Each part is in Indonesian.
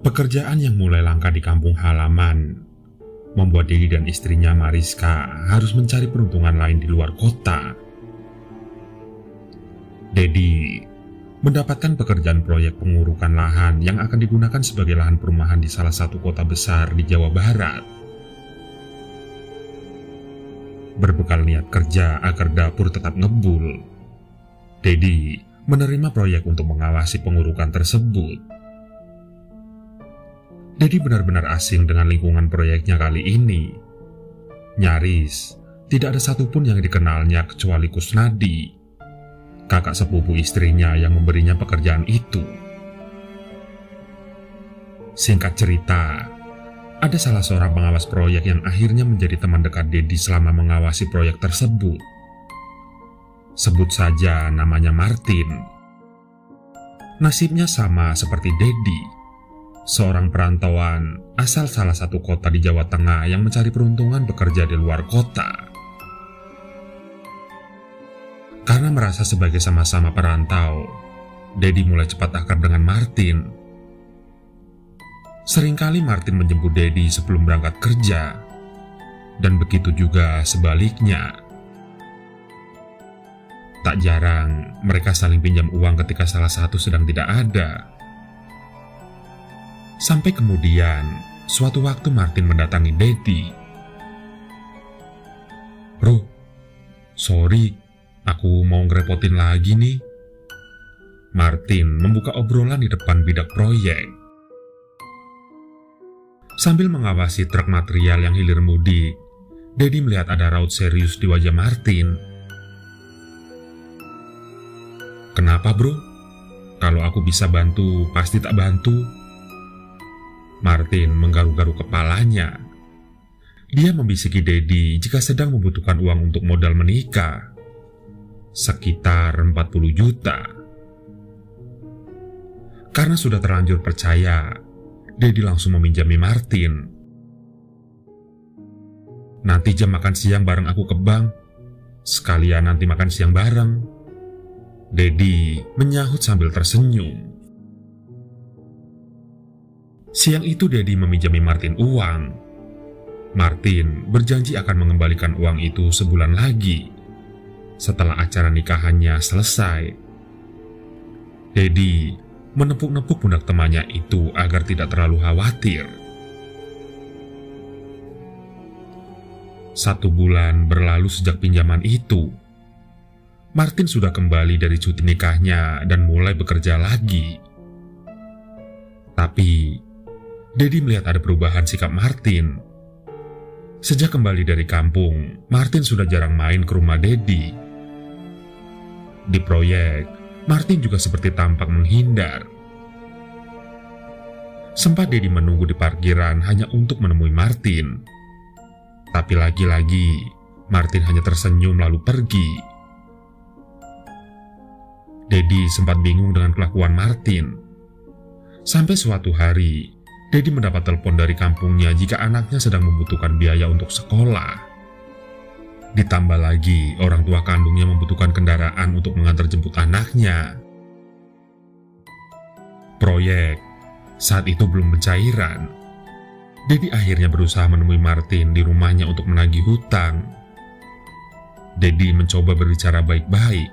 Pekerjaan yang mulai langka di kampung halaman membuat Dedi dan istrinya Mariska harus mencari peruntungan lain di luar kota. Dedi mendapatkan pekerjaan proyek pengurukan lahan yang akan digunakan sebagai lahan perumahan di salah satu kota besar di Jawa Barat. Berbekal niat kerja agar dapur tetap ngebul, Dedi menerima proyek untuk mengawasi pengurukan tersebut. Dedi benar-benar asing dengan lingkungan proyeknya kali ini. Nyaris tidak ada satupun yang dikenalnya kecuali Kusnadi, kakak sepupu istrinya yang memberinya pekerjaan itu. Singkat cerita, ada salah seorang pengawas proyek yang akhirnya menjadi teman dekat Dedi selama mengawasi proyek tersebut. Sebut saja namanya Martin. Nasibnya sama seperti Dedi, seorang perantauan asal salah satu kota di Jawa Tengah yang mencari peruntungan bekerja di luar kota. Karena merasa sebagai sama-sama perantau, Dedi mulai cepat akrab dengan Martin. Seringkali Martin menjemput Dedi sebelum berangkat kerja, dan begitu juga sebaliknya. Tak jarang mereka saling pinjam uang ketika salah satu sedang tidak ada. Sampai kemudian, suatu waktu Martin mendatangi Dedi. "Bro, sorry, aku mau ngerepotin lagi nih." Martin membuka obrolan di depan bidak proyek. Sambil mengawasi truk material yang hilir mudik, Dedi melihat ada raut serius di wajah Martin. "Kenapa bro? Kalau aku bisa bantu, pasti tak bantu." Martin menggaruk-garuk kepalanya. Dia membisiki Dedi jika sedang membutuhkan uang untuk modal menikah, sekitar 40 juta. Karena sudah terlanjur percaya, Dedi langsung meminjami Martin. "Nanti jam makan siang bareng aku ke bank. Sekalian nanti makan siang bareng." Dedi menyahut sambil tersenyum. Siang itu Dedi meminjami Martin uang. Martin berjanji akan mengembalikan uang itu sebulan lagi, setelah acara nikahannya selesai. Dedi menepuk-nepuk pundak temannya itu agar tidak terlalu khawatir. 1 bulan berlalu sejak pinjaman itu. Martin sudah kembali dari cuti nikahnya dan mulai bekerja lagi. Tapi Dedi melihat ada perubahan sikap Martin. Sejak kembali dari kampung, Martin sudah jarang main ke rumah Dedi. Di proyek, Martin juga seperti tampak menghindar. Sempat Dedi menunggu di parkiran hanya untuk menemui Martin. Tapi lagi-lagi, Martin hanya tersenyum lalu pergi. Dedi sempat bingung dengan kelakuan Martin. Sampai suatu hari, Dedi mendapat telepon dari kampungnya jika anaknya sedang membutuhkan biaya untuk sekolah. Ditambah lagi, orang tua kandungnya membutuhkan kendaraan untuk mengantar jemput anaknya. Proyek saat itu belum pencairan. Dedi akhirnya berusaha menemui Martin di rumahnya untuk menagih hutang. Dedi mencoba berbicara baik-baik,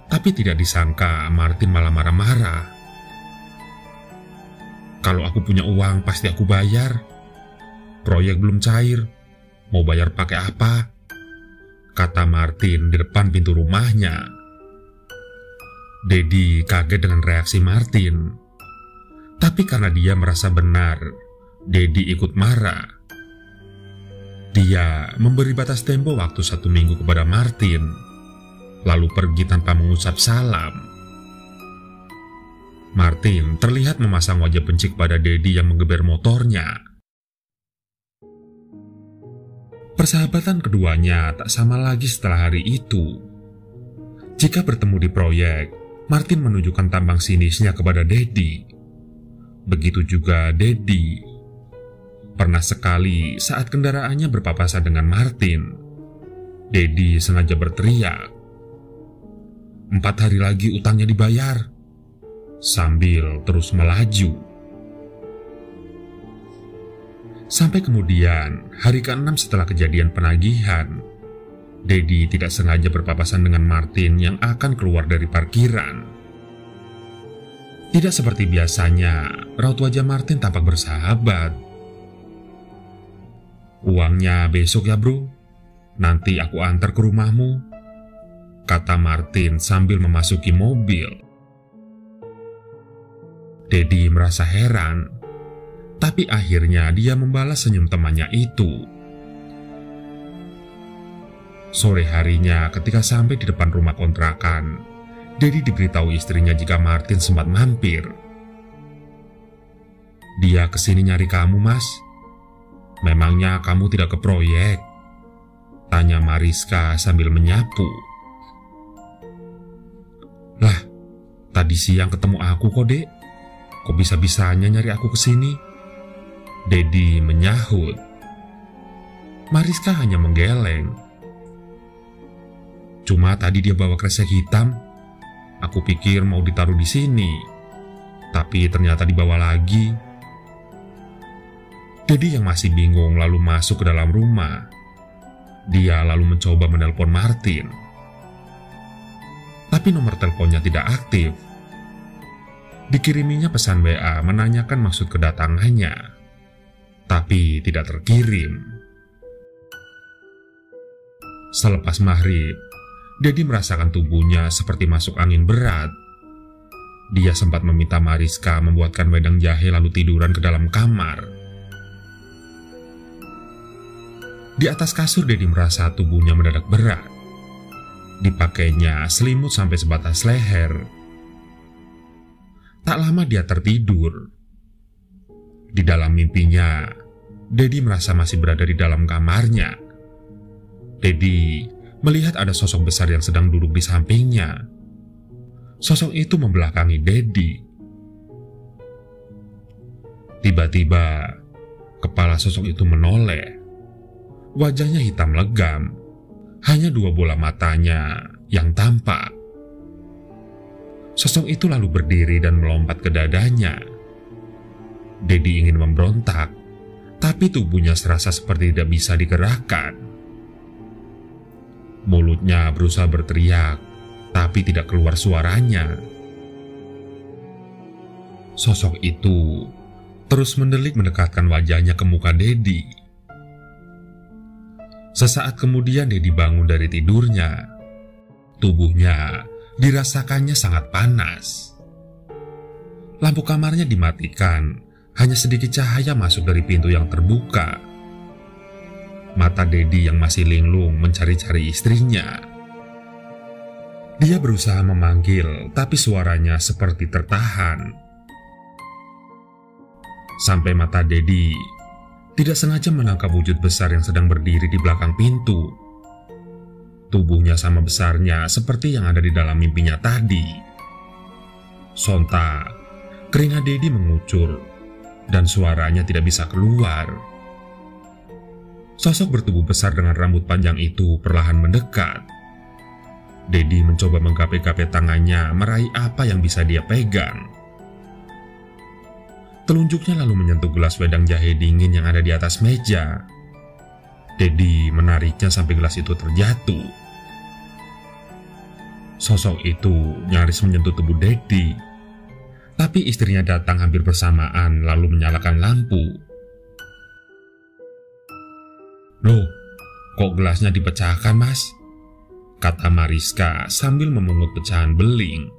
tapi tidak disangka Martin malah marah-marah. "Kalau aku punya uang pasti aku bayar. Proyek belum cair, mau bayar pakai apa?" kata Martin di depan pintu rumahnya. Dedi kaget dengan reaksi Martin. Tapi karena dia merasa benar, Dedi ikut marah. Dia memberi batas tempo waktu 1 minggu kepada Martin, lalu pergi tanpa mengucap salam. Martin terlihat memasang wajah benci kepada Dedi yang menggeber motornya. Persahabatan keduanya tak sama lagi setelah hari itu. Jika bertemu di proyek, Martin menunjukkan tambang sinisnya kepada Dedi. Begitu juga Dedi. Pernah sekali saat kendaraannya berpapasan dengan Martin, Dedi sengaja berteriak, 4 hari lagi utangnya dibayar, sambil terus melaju. Sampai kemudian, hari ke-6 setelah kejadian penagihan, Dedi tidak sengaja berpapasan dengan Martin yang akan keluar dari parkiran. Tidak seperti biasanya, raut wajah Martin tampak bersahabat. "Uangnya besok ya bro, nanti aku antar ke rumahmu," kata Martin sambil memasuki mobil. Dedi merasa heran, tapi akhirnya dia membalas senyum temannya itu. Sore harinya ketika sampai di depan rumah kontrakan, Dedi diberitahu istrinya jika Martin sempat mampir. "Dia kesini nyari kamu, Mas. Memangnya kamu tidak ke proyek?" tanya Mariska sambil menyapu. "Lah, tadi siang ketemu aku kok, Dek. Kok bisa-bisanya nyari aku kesini?" Dedi menyahut. Mariska hanya menggeleng. "Cuma tadi dia bawa kresek hitam. Aku pikir mau ditaruh di sini, tapi ternyata dibawa lagi." Dedi yang masih bingung lalu masuk ke dalam rumah. Dia lalu mencoba menelpon Martin, tapi nomor teleponnya tidak aktif. Dikiriminya pesan WA menanyakan maksud kedatangannya, tapi tidak terkirim. Selepas maghrib, Dedi merasakan tubuhnya seperti masuk angin berat. Dia sempat meminta Mariska membuatkan wedang jahe lalu tiduran ke dalam kamar. Di atas kasur, Dedi merasa tubuhnya mendadak berat. Dipakainya selimut sampai sebatas leher. Tak lama dia tertidur. Di dalam mimpinya, Dedi merasa masih berada di dalam kamarnya. Dedi melihat ada sosok besar yang sedang duduk di sampingnya. Sosok itu membelakangi Dedi. Tiba-tiba, kepala sosok itu menoleh. Wajahnya hitam legam, hanya 2 bola matanya yang tampak. Sosok itu lalu berdiri dan melompat ke dadanya. Dedi ingin memberontak, tapi tubuhnya serasa seperti tidak bisa digerakkan. Mulutnya berusaha berteriak, tapi tidak keluar suaranya. Sosok itu terus mendelik mendekatkan wajahnya ke muka Dedi. Sesaat kemudian Dedi bangun dari tidurnya. Tubuhnya dirasakannya sangat panas. Lampu kamarnya dimatikan, hanya sedikit cahaya masuk dari pintu yang terbuka. Mata Dedi yang masih linglung mencari-cari istrinya. Dia berusaha memanggil, tapi suaranya seperti tertahan. Sampai mata Dedi tidak sengaja menangkap wujud besar yang sedang berdiri di belakang pintu. Tubuhnya sama besarnya seperti yang ada di dalam mimpinya tadi. Sontak, keringat Dedi mengucur dan suaranya tidak bisa keluar. Sosok bertubuh besar dengan rambut panjang itu perlahan mendekat. Dedi mencoba menggapai-gapai tangannya meraih apa yang bisa dia pegang. Telunjuknya lalu menyentuh gelas wedang jahe dingin yang ada di atas meja. Dedi menariknya sampai gelas itu terjatuh. Sosok itu nyaris menyentuh tubuh Dedi. Tapi istrinya datang hampir bersamaan lalu menyalakan lampu. "Loh, kok gelasnya dipecahkan, Mas?" kata Mariska sambil memungut pecahan beling.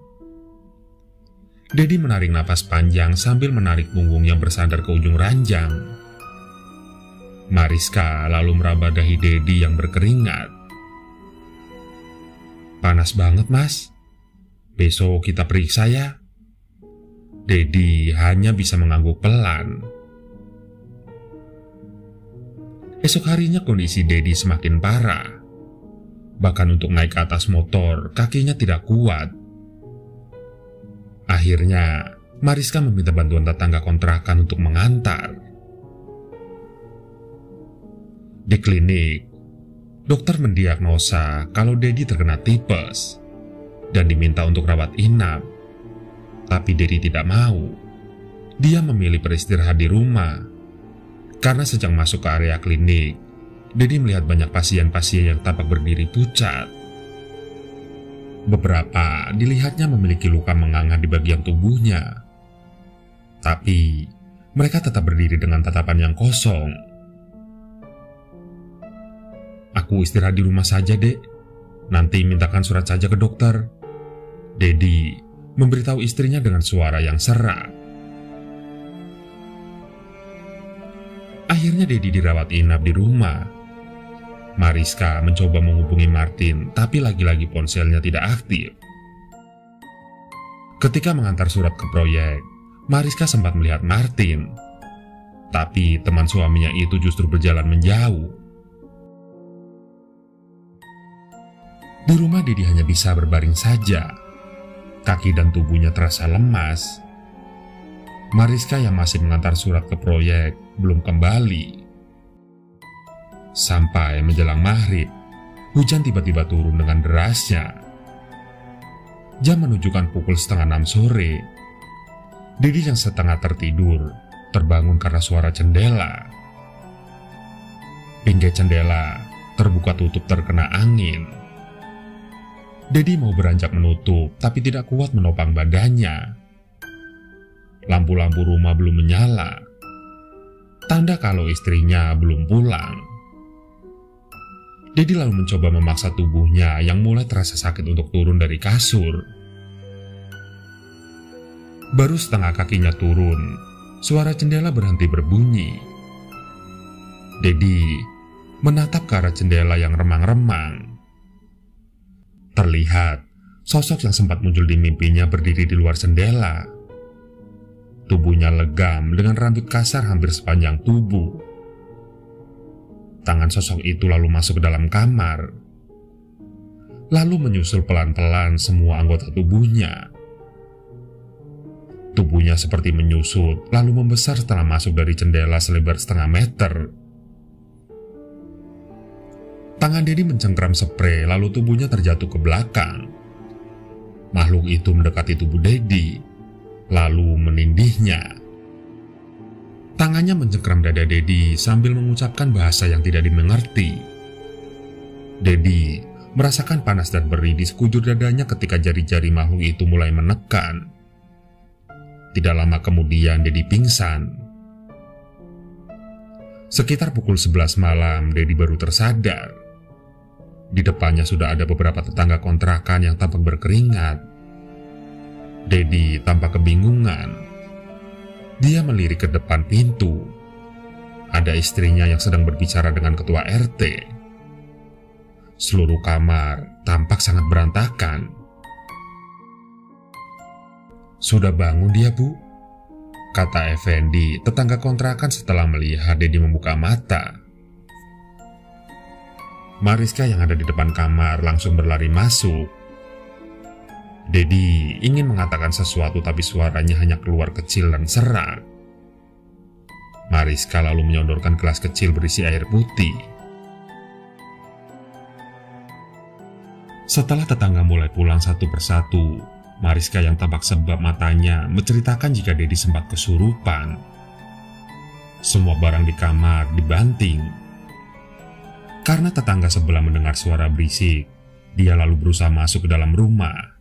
Dedi menarik napas panjang sambil menarik punggung yang bersandar ke ujung ranjang. Mariska lalu meraba dahi Dedi yang berkeringat. "Panas banget, Mas. Besok kita periksa ya." Dedi hanya bisa mengangguk pelan. Esok harinya kondisi Dedi semakin parah. Bahkan untuk naik ke atas motor, kakinya tidak kuat. Akhirnya, Mariska meminta bantuan tetangga kontrakan untuk mengantar. Di klinik, dokter mendiagnosa kalau Dedi terkena tipes dan diminta untuk rawat inap. Tapi Dedi tidak mau. Dia memilih beristirahat di rumah. Karena sejak masuk ke area klinik, Dedi melihat banyak pasien-pasien yang tampak berdiri pucat. Beberapa dilihatnya memiliki luka menganga di bagian tubuhnya. Tapi mereka tetap berdiri dengan tatapan yang kosong. "Aku istirahat di rumah saja, Dek. Nanti mintakan surat saja ke dokter," Dedi memberitahu istrinya dengan suara yang serak. Akhirnya Dedi dirawat inap di rumah. Mariska mencoba menghubungi Martin, tapi lagi-lagi ponselnya tidak aktif. Ketika mengantar surat ke proyek, Mariska sempat melihat Martin, tapi teman suaminya itu justru berjalan menjauh. Di rumah Dedi hanya bisa berbaring saja. Kaki dan tubuhnya terasa lemas. Mariska yang masih mengantar surat ke proyek belum kembali. Sampai menjelang maghrib, hujan tiba-tiba turun dengan derasnya. Jam menunjukkan pukul 5:30 sore. Dedi yang setengah tertidur terbangun karena suara jendela. Pinggir jendela terbuka tutup terkena angin. Dedi mau beranjak menutup, tapi tidak kuat menopang badannya. Lampu-lampu rumah belum menyala, tanda kalau istrinya belum pulang. Dedi lalu mencoba memaksa tubuhnya yang mulai terasa sakit untuk turun dari kasur. Baru setengah kakinya turun, suara jendela berhenti berbunyi. Dedi menatap ke arah jendela yang remang-remang. Terlihat sosok yang sempat muncul di mimpinya berdiri di luar jendela. Tubuhnya legam dengan rambut kasar hampir sepanjang tubuh. Tangan sosok itu lalu masuk ke dalam kamar, lalu menyusul pelan-pelan semua anggota tubuhnya. Tubuhnya seperti menyusut, lalu membesar setelah masuk dari jendela selebar 1/2 meter. Tangan Dedi mencengkram sprei, lalu tubuhnya terjatuh ke belakang. Makhluk itu mendekati tubuh Dedi, lalu menindihnya. Tangannya mencengkram dada Dedi sambil mengucapkan bahasa yang tidak dimengerti. Dedi merasakan panas dan perih di sekujur dadanya ketika jari-jari makhluk itu mulai menekan. Tidak lama kemudian Dedi pingsan. Sekitar pukul 11 malam Dedi baru tersadar. Di depannya sudah ada beberapa tetangga kontrakan yang tampak berkeringat. Dedi tampak kebingungan. Dia melirik ke depan pintu. Ada istrinya yang sedang berbicara dengan ketua RT. Seluruh kamar tampak sangat berantakan. "Sudah bangun dia, Bu?" kata Effendi, tetangga kontrakan setelah melihat Dedi membuka mata. Mariska yang ada di depan kamar langsung berlari masuk. Dedi ingin mengatakan sesuatu tapi suaranya hanya keluar kecil dan serak. Mariska lalu menyodorkan gelas kecil berisi air putih. Setelah tetangga mulai pulang satu persatu, Mariska yang tampak sebab matanya menceritakan jika Dedi sempat kesurupan. Semua barang di kamar dibanting. Karena tetangga sebelah mendengar suara berisik, dia lalu berusaha masuk ke dalam rumah.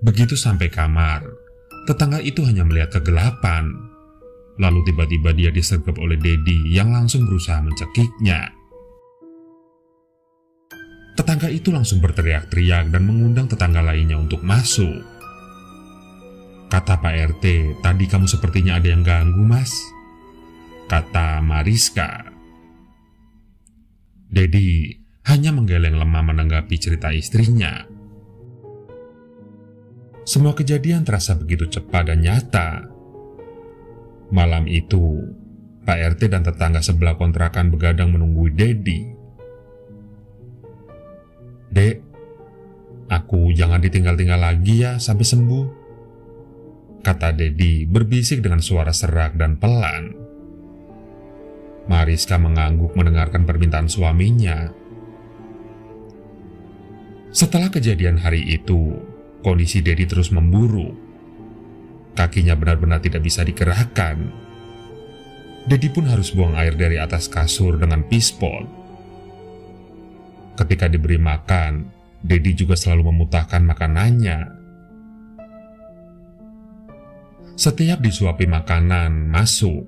Begitu sampai kamar, tetangga itu hanya melihat kegelapan. Lalu tiba-tiba dia disergap oleh Dedi yang langsung berusaha mencekiknya. Tetangga itu langsung berteriak-teriak dan mengundang tetangga lainnya untuk masuk. Kata Pak RT, "Tadi kamu sepertinya ada yang ganggu, Mas," kata Mariska. Dedi hanya menggeleng lemah menanggapi cerita istrinya. Semua kejadian terasa begitu cepat dan nyata. Malam itu, Pak RT dan tetangga sebelah kontrakan begadang menunggu Dedi. "Dek, aku jangan ditinggal-tinggal lagi ya sampai sembuh," kata Dedi berbisik dengan suara serak dan pelan. Mariska mengangguk mendengarkan permintaan suaminya. Setelah kejadian hari itu, kondisi Dedi terus memburuk. Kakinya benar-benar tidak bisa digerakkan. Dedi pun harus buang air dari atas kasur dengan pispot. Ketika diberi makan, Dedi juga selalu memuntahkan makanannya. Setiap disuapi makanan masuk,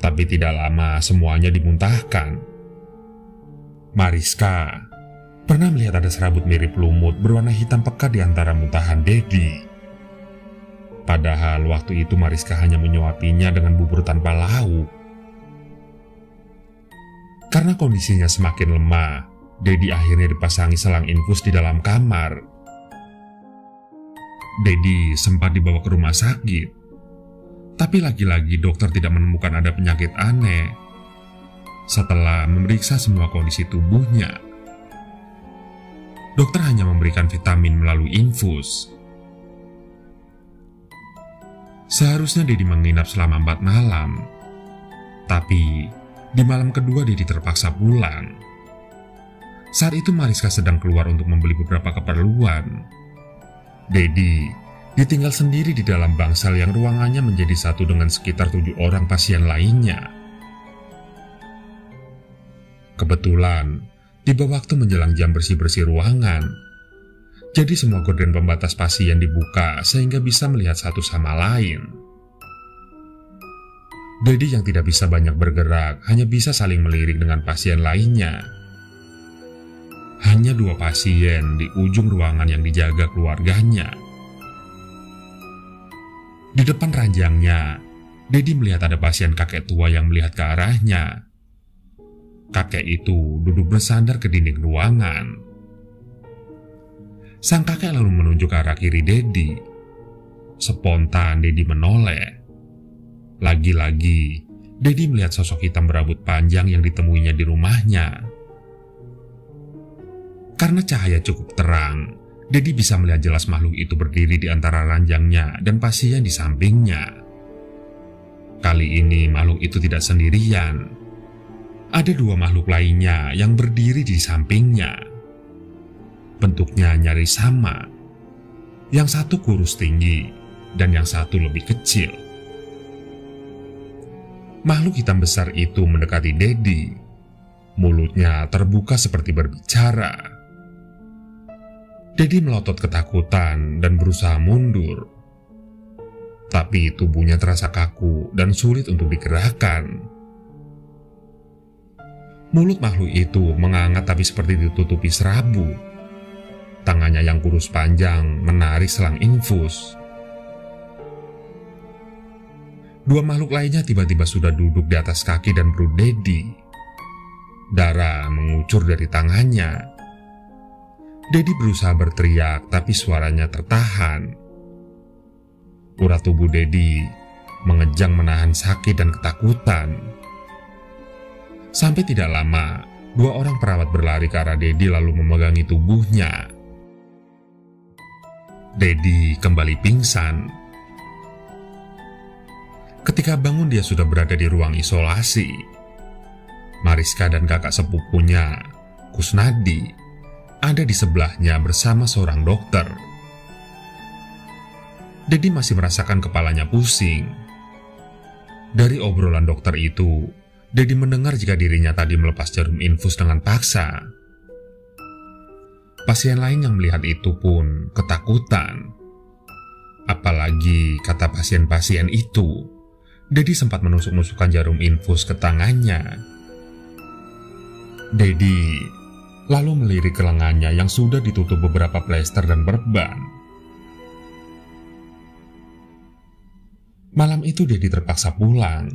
tapi tidak lama semuanya dimuntahkan. Mariska pernah melihat ada serabut mirip lumut berwarna hitam pekat di antara muntahan Dedi. Padahal waktu itu Mariska hanya menyuapinya dengan bubur tanpa lauk. Karena kondisinya semakin lemah, Dedi akhirnya dipasangi selang infus di dalam kamar. Dedi sempat dibawa ke rumah sakit, tapi lagi-lagi dokter tidak menemukan ada penyakit aneh. Setelah memeriksa semua kondisi tubuhnya, dokter hanya memberikan vitamin melalui infus. Seharusnya Dedi menginap selama 4 malam, tapi di malam kedua Dedi terpaksa pulang. Saat itu Mariska sedang keluar untuk membeli beberapa keperluan. Dedi ditinggal sendiri di dalam bangsal yang ruangannya menjadi satu dengan sekitar 7 orang pasien lainnya. Kebetulan tiba waktu menjelang jam bersih-bersih ruangan. Jadi semua gorden pembatas pasien dibuka sehingga bisa melihat satu sama lain. Dedi yang tidak bisa banyak bergerak hanya bisa saling melirik dengan pasien lainnya. Hanya 2 pasien di ujung ruangan yang dijaga keluarganya. Di depan ranjangnya, Dedi melihat ada pasien kakek tua yang melihat ke arahnya. Kakek itu duduk bersandar ke dinding ruangan. Sang kakek lalu menunjuk ke arah kiri Dedi. Spontan Dedi menoleh. Lagi-lagi, Dedi melihat sosok hitam berambut panjang yang ditemuinya di rumahnya. Karena cahaya cukup terang, Dedi bisa melihat jelas makhluk itu berdiri di antara ranjangnya dan pasien di sampingnya. Kali ini makhluk itu tidak sendirian. Ada 2 makhluk lainnya yang berdiri di sampingnya. Bentuknya nyaris sama. Yang satu kurus tinggi dan yang satu lebih kecil. Makhluk hitam besar itu mendekati Dedi. Mulutnya terbuka seperti berbicara. Dedi melotot ketakutan dan berusaha mundur. Tapi tubuhnya terasa kaku dan sulit untuk digerakkan. Mulut makhluk itu menganga tapi seperti ditutupi serabu. Tangannya yang kurus panjang menarik selang infus. 2 makhluk lainnya tiba-tiba sudah duduk di atas kaki dan perut Dedi. Darah mengucur dari tangannya. Dedi berusaha berteriak tapi suaranya tertahan. Urat tubuh Dedi mengejang menahan sakit dan ketakutan. Sampai tidak lama, 2 orang perawat berlari ke arah Dedi lalu memegangi tubuhnya. Dedi kembali pingsan. Ketika bangun dia sudah berada di ruang isolasi. Mariska dan kakak sepupunya, Kusnadi, ada di sebelahnya bersama seorang dokter. Dedi masih merasakan kepalanya pusing. Dari obrolan dokter itu, Dedi mendengar jika dirinya tadi melepas jarum infus dengan paksa. Pasien lain yang melihat itu pun ketakutan. Apalagi kata pasien-pasien itu, Dedi sempat menusuk-nusukkan jarum infus ke tangannya. Dedi lalu melirik ke lengannya yang sudah ditutup beberapa plester dan perban. Malam itu Dedi terpaksa pulang.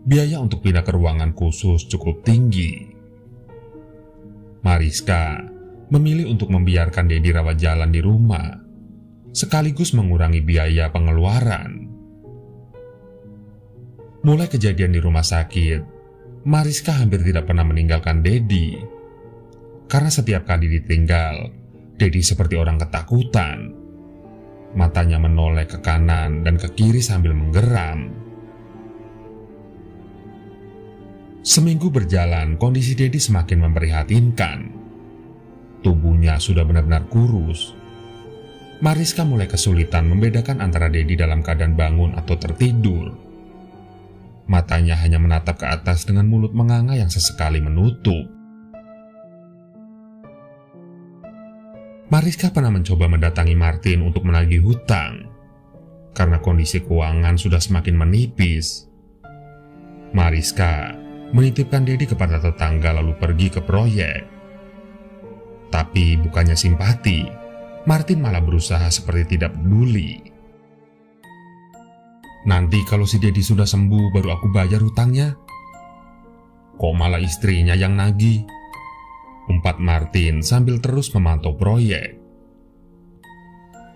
Biaya untuk pindah ke ruangan khusus cukup tinggi. Mariska memilih untuk membiarkan Dedi rawat jalan di rumah, sekaligus mengurangi biaya pengeluaran. Mulai kejadian di rumah sakit, Mariska hampir tidak pernah meninggalkan Dedi. Karena setiap kali ditinggal, Dedi seperti orang ketakutan. Matanya menoleh ke kanan dan ke kiri sambil menggeram. Seminggu berjalan, kondisi Dedi semakin memprihatinkan. Tubuhnya sudah benar-benar kurus. Mariska mulai kesulitan membedakan antara Dedi dalam keadaan bangun atau tertidur. Matanya hanya menatap ke atas dengan mulut menganga yang sesekali menutup. Mariska pernah mencoba mendatangi Martin untuk menagih hutang. Karena kondisi keuangan sudah semakin menipis, Mariska menitipkan Dedi kepada tetangga lalu pergi ke proyek. Tapi bukannya simpati, Martin malah berusaha seperti tidak peduli. "Nanti kalau si Dedi sudah sembuh baru aku bayar hutangnya." "Kok malah istrinya yang nagih?" umpat Martin sambil terus memantau proyek.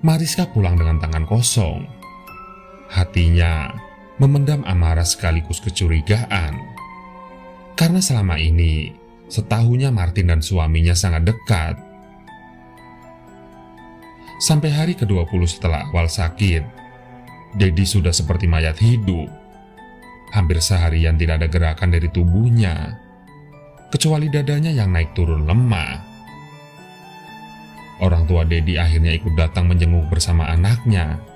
Mariska pulang dengan tangan kosong. Hatinya memendam amarah sekaligus kecurigaan. Karena selama ini, setahunya Martin dan suaminya sangat dekat. Sampai hari ke-20 setelah awal sakit, Dedi sudah seperti mayat hidup. Hampir seharian tidak ada gerakan dari tubuhnya, kecuali dadanya yang naik turun lemah. Orang tua Dedi akhirnya ikut datang menjenguk bersama anaknya.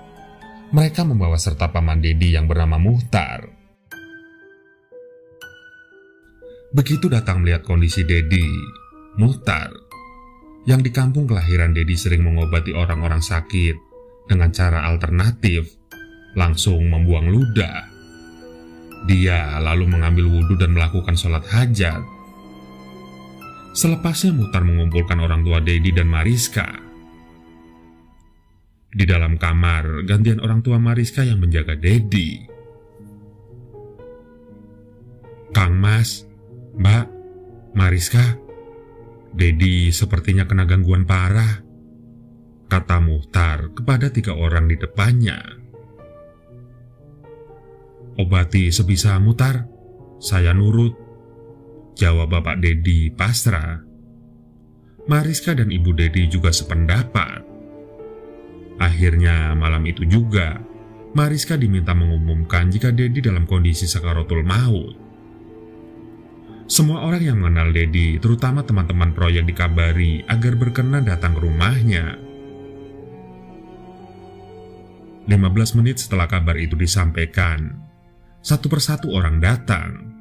Mereka membawa serta paman Dedi yang bernama Muhtar. Begitu datang melihat kondisi Dedi, Muhtar, yang di kampung kelahiran Dedi sering mengobati orang-orang sakit dengan cara alternatif, langsung membuang ludah. Dia lalu mengambil wudhu dan melakukan sholat hajat. Selepasnya Muhtar mengumpulkan orang tua Dedi dan Mariska. Di dalam kamar, gantian orang tua Mariska yang menjaga Dedi. "Kang Mas, Mbak, Mariska, Dedi sepertinya kena gangguan parah," kata Muhtar kepada 3 orang di depannya. "Obati sebisa Muhtar, saya nurut," jawab Bapak Dedi pasrah. Mariska dan Ibu Dedi juga sependapat. Akhirnya malam itu juga, Mariska diminta mengumumkan jika Dedi dalam kondisi sakaratul maut. Semua orang yang mengenal Dedi, terutama teman-teman proyek, dikabari agar berkenan datang ke rumahnya. 15 menit setelah kabar itu disampaikan, satu persatu orang datang.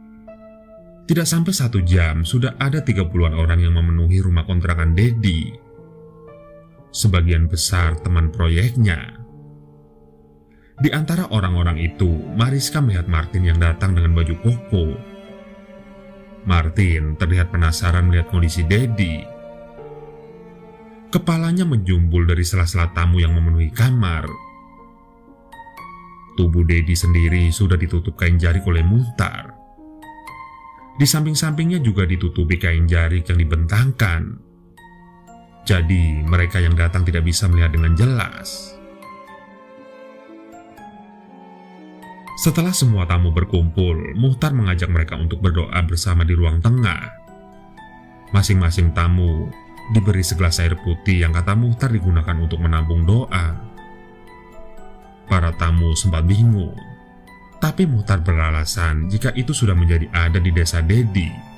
Tidak sampai 1 jam, sudah ada 30-an orang yang memenuhi rumah kontrakan Dedi. Sebagian besar teman proyeknya. Di antara orang-orang itu, Mariska melihat Martin yang datang dengan baju koko. Martin terlihat penasaran melihat kondisi Dedi. Kepalanya menjumbul dari sela-sela tamu yang memenuhi kamar. Tubuh Dedi sendiri sudah ditutup kain jarik oleh Muhtar. Di samping-sampingnya juga ditutupi kain jarik yang dibentangkan. Jadi mereka yang datang tidak bisa melihat dengan jelas. Setelah semua tamu berkumpul, Muhtar mengajak mereka untuk berdoa bersama di ruang tengah. Masing-masing tamu diberi segelas air putih yang kata Muhtar digunakan untuk menampung doa. Para tamu sempat bingung, tapi Muhtar beralasan jika itu sudah menjadi adat di desa Dedi.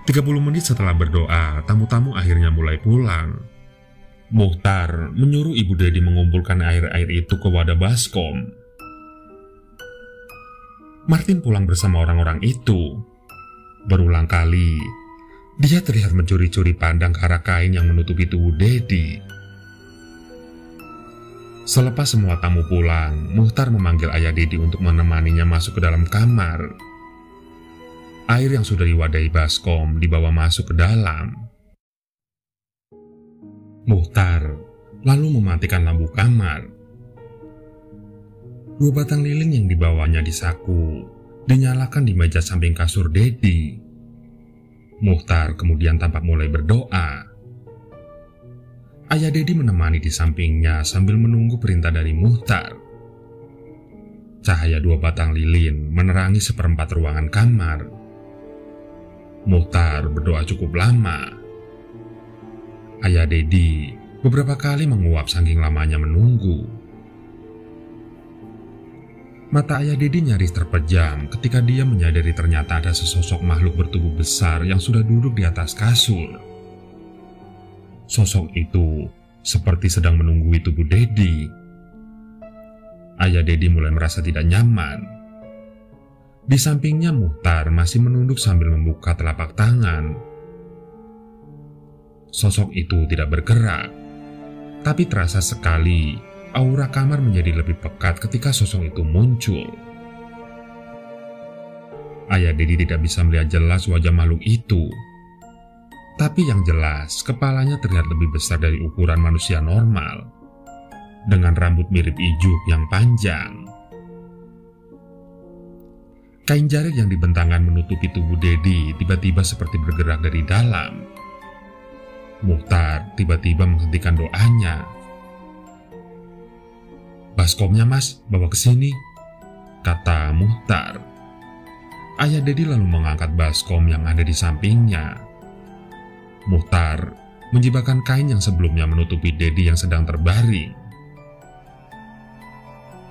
30 menit setelah berdoa, tamu-tamu akhirnya mulai pulang. Muhtar menyuruh Ibu Dedi mengumpulkan air-air itu ke wadah baskom. Martin pulang bersama orang-orang itu. Berulang kali, dia terlihat mencuri-curi pandang ke arah kain yang menutupi tubuh Dedi. Selepas semua tamu pulang, Muhtar memanggil ayah Dedi untuk menemaninya masuk ke dalam kamar. Air yang sudah diwadahi baskom dibawa masuk ke dalam. Muhtar lalu mematikan lampu kamar. 2 batang lilin yang dibawanya di saku dinyalakan di meja samping kasur Dedi. Muhtar kemudian tampak mulai berdoa. Ayah Dedi menemani di sampingnya sambil menunggu perintah dari Muhtar. Cahaya 2 batang lilin menerangi seperempat ruangan kamar. Muhtar berdoa cukup lama. Ayah Dedi beberapa kali menguap saking lamanya menunggu. Mata ayah Dedi nyaris terpejam ketika dia menyadari ternyata ada sesosok makhluk bertubuh besar yang sudah duduk di atas kasur. Sosok itu seperti sedang menunggui tubuh Dedi. Ayah Dedi mulai merasa tidak nyaman. Di sampingnya Muhtar masih menunduk sambil membuka telapak tangan. Sosok itu tidak bergerak, tapi terasa sekali aura kamar menjadi lebih pekat ketika sosok itu muncul. Ayah Dedi tidak bisa melihat jelas wajah makhluk itu, tapi yang jelas kepalanya terlihat lebih besar dari ukuran manusia normal, dengan rambut mirip ijuk yang panjang. Kain jarik yang dibentangkan menutupi tubuh Dedi tiba-tiba seperti bergerak dari dalam. Muhtar tiba-tiba menghentikan doanya. "Baskomnya mas, bawa ke sini," kata Muhtar. Ayah Dedi lalu mengangkat baskom yang ada di sampingnya. Muhtar menjibakkan kain yang sebelumnya menutupi Dedi yang sedang terbaring.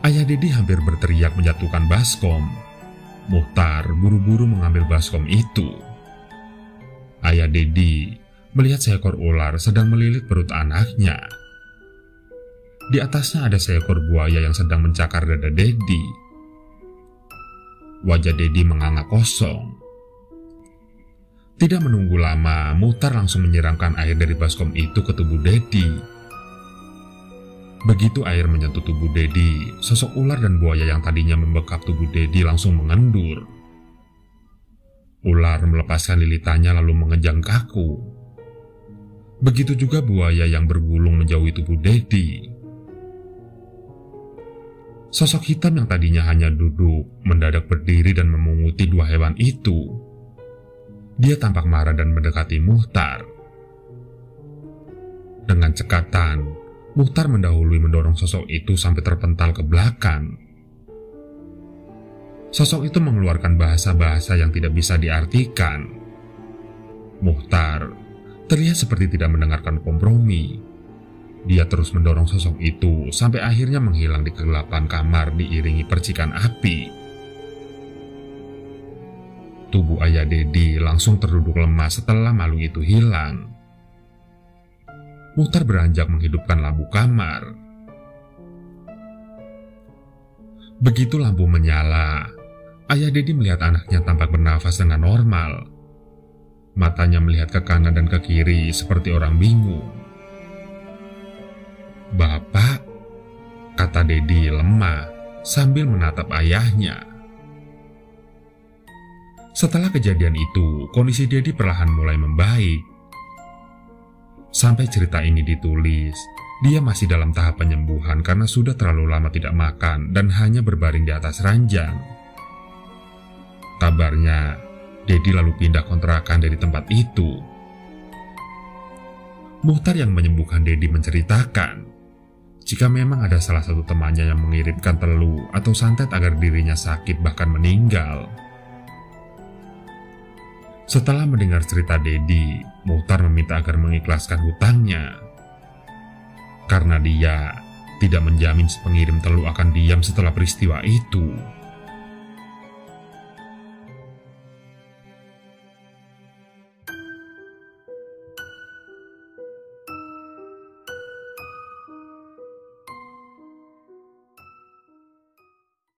Ayah Dedi hampir berteriak menjatuhkan baskom. Muhtar buru-buru mengambil baskom itu. Ayah Dedi melihat seekor ular sedang melilit perut anaknya. Di atasnya ada seekor buaya yang sedang mencakar dada Dedi. Wajah Dedi menganga kosong. Tidak menunggu lama, Muhtar langsung menyiramkan air dari baskom itu ke tubuh Dedi. Begitu air menyentuh tubuh Dedi, sosok ular dan buaya yang tadinya membekap tubuh Dedi langsung mengendur. Ular melepaskan lilitannya lalu mengejang kaku. Begitu juga buaya yang bergulung menjauhi tubuh Dedi. Sosok hitam yang tadinya hanya duduk, mendadak berdiri dan memunguti dua hewan itu. Dia tampak marah dan mendekati Muhtar. Dengan cekatan, Muhtar mendahului mendorong sosok itu sampai terpental ke belakang. Sosok itu mengeluarkan bahasa-bahasa yang tidak bisa diartikan. Muhtar terlihat seperti tidak mendengarkan kompromi. Dia terus mendorong sosok itu sampai akhirnya menghilang di kegelapan kamar diiringi percikan api. Tubuh ayah Dedi langsung terduduk lemas setelah makhluk itu hilang. Muhtar beranjak menghidupkan lampu kamar. Begitu lampu menyala, ayah Dedi melihat anaknya tampak bernafas dengan normal. Matanya melihat ke kanan dan ke kiri seperti orang bingung. "Bapak," kata Dedi lemah sambil menatap ayahnya. Setelah kejadian itu, kondisi Dedi perlahan mulai membaik. Sampai cerita ini ditulis, dia masih dalam tahap penyembuhan karena sudah terlalu lama tidak makan dan hanya berbaring di atas ranjang. Kabarnya, Dedi lalu pindah kontrakan dari tempat itu. Muhtar yang menyembuhkan Dedi menceritakan, jika memang ada salah satu temannya yang mengirimkan telu atau santet agar dirinya sakit bahkan meninggal. Setelah mendengar cerita Dedi, Muhtar meminta agar mengikhlaskan hutangnya. Karena dia tidak menjamin si pengirim telu akan diam setelah peristiwa itu.